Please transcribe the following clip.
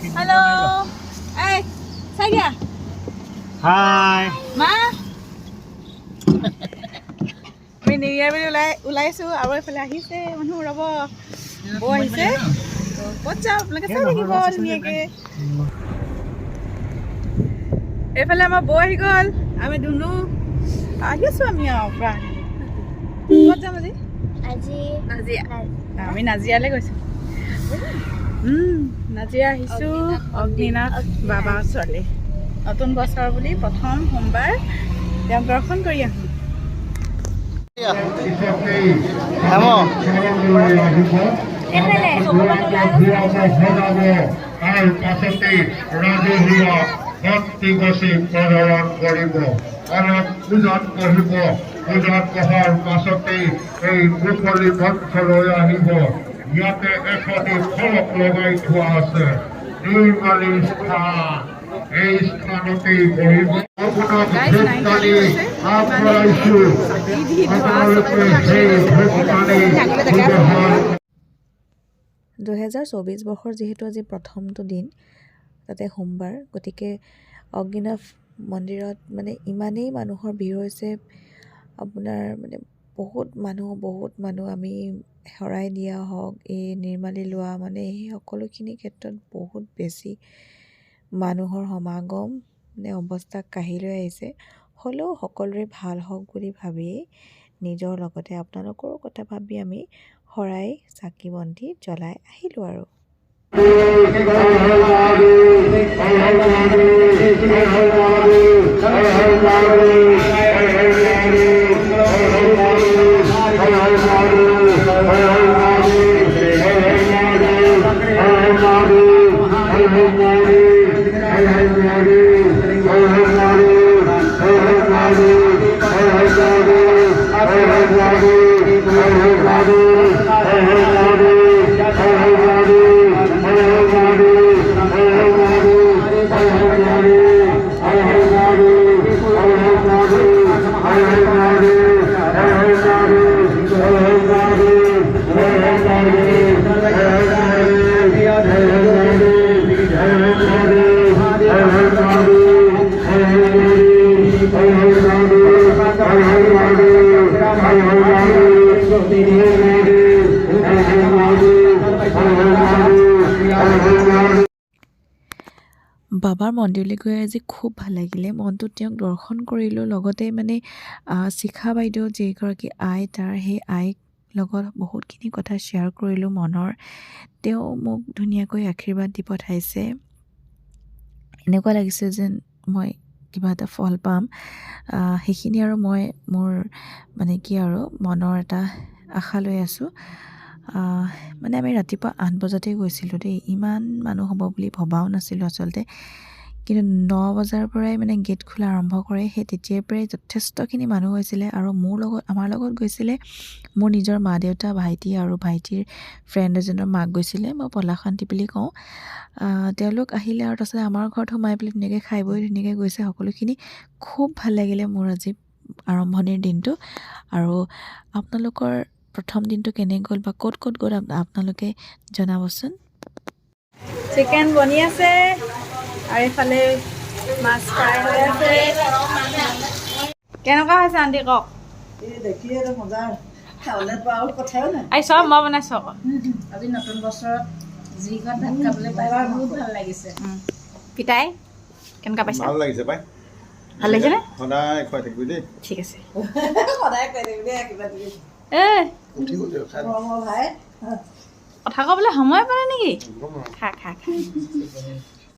Hello. Ê, sao kìa? Hi. Má. Mình đi bên ওলাইছো আৰু এফালে আহিছে মানুহ ৰব বৌ আহিছে বচ্চা আপোনালোকে চাই থাকিব ধুনীয়াকে এইফালে আমাৰ বৌ আহি গ'ল আমি দুনু আহি আছো আমি আৰু প্ৰায় ক'ত যাম আজি নাজিয়া আমি নাজিয়ালৈ গৈছো নাজিয়া আহিছো অগ্নিনাথ বাবা ছোৱালী নতুন বছৰ বুলি প্ৰথম সোমবাৰ তেওঁক দৰ্শন কৰি আহোঁ ভক্তি গছি প্ৰদৰণ কৰিব অলপ পূজাত পঢ়িব পূজাত পঢ়াৰ পাছতেই এই মুকলি মঞ্চলৈ আহিব ইয়াতে এখনি ফলক লগাই থোৱা আছে নিৰ্মালী স্থান এই স্থানতেই বহিব আপোনাক ভোগদানি আগবঢ়াইছো আপোনালোকে সেই ভোগদানি ব্যৱহাৰ 2024 বৰ্ষৰ যিহেতু আজি প্ৰথমটো দিন তাতে সোমবাৰ গতিকে অগ্নিনাভ মন্দিৰত মানে ইমানেই মানুহৰ ভিৰ হৈছে আপোনাৰ মানে বহুত মানুহ আমি শৰাই দিয়া হওক এই নিৰ্মালি লোৱা মানে এই সকলোখিনি ক্ষেত্ৰত বহুত বেছি মানুহৰ সমাগম মানে অৱস্থা কাঢ়িলৈ আহিছে হ'লেও সকলোৰে ভাল হওক বুলি ভাবিয়েই নিজৰ লগতে আপোনালোকৰো কথা ভাবি আমি শৰাই চাকি বন্তি জ্বলাই আহিলোঁ আৰু বাবাৰ মন্দিৰলৈ গৈ আজি খুব ভাল লাগিলে মনটো তেওঁক দৰ্শন কৰিলোঁ লগতে মানে শিখা বাইদেউ যিগৰাকী আই তাৰ সেই আইক লগত বহুতখিনি কথা শ্বেয়াৰ কৰিলোঁ মনৰ তেওঁ মোক ধুনীয়াকৈ আশীৰ্বাদ দি পঠাইছে এনেকুৱা লাগিছে যেন মই কিবা এটা ফল পাম সেইখিনি আৰু মই মোৰ মানে কি আৰু মনৰ এটা আশা লৈ আছোঁ মানে আমি ৰাতিপুৱা 8 বজাতে গৈছিলোঁ দেই ইমান মানুহ হ'ব বুলি ভবাও নাছিলোঁ আচলতে কিন্তু 9 বজাৰ পৰাই মানে গেট খোলা আৰম্ভ কৰে সেই তেতিয়াৰ পৰাই যথেষ্টখিনি মানুহ হৈছিলে আৰু আমাৰ লগত গৈছিলে মোৰ নিজৰ মা দেউতা ভাইটি আৰু ভাইটিৰ ফ্ৰেণ্ড এজনৰ মাক গৈছিলে মই পলাশান্তি বুলি কওঁ তেওঁলোক আহিলে আৰু তাৰপিছত আমাৰ ঘৰত সোমাই পেলাই ধুনীয়াকৈ খাই বৈ ধুনীয়াকৈ গৈছে সকলোখিনি খুব ভাল লাগিলে মোৰ আজি আৰম্ভণিৰ দিনটো আৰু আপোনালোকৰ প্ৰথম দিনটো কেনে গ'ল বা ক'ত গ'ল আপোনালোকে জনাবচোন চিকেন বনি আছে আৰু এইফালে মাছ ফ্ৰাই হৈ আছে কেনেকুৱা হৈছে আণ্টি কওক চব মই বনাইছোঁ আকৌ আজি নতুন বছৰত যি ঘৰত ভাত খাবলৈ পাই বহুত ভাল লাগিছে পিতাই কেনেকুৱা পাইছে ভাল লাগিছে পাই ভাল লাগিছেনে সদায় খুৱাই থাকিবি দেই ঠিক আছে সদায় কৈ থাকিবি দেই কিবা কিবি উঠি গ'ল খাই ভাই কথা ক'বলৈ সময় পালে নেকি খা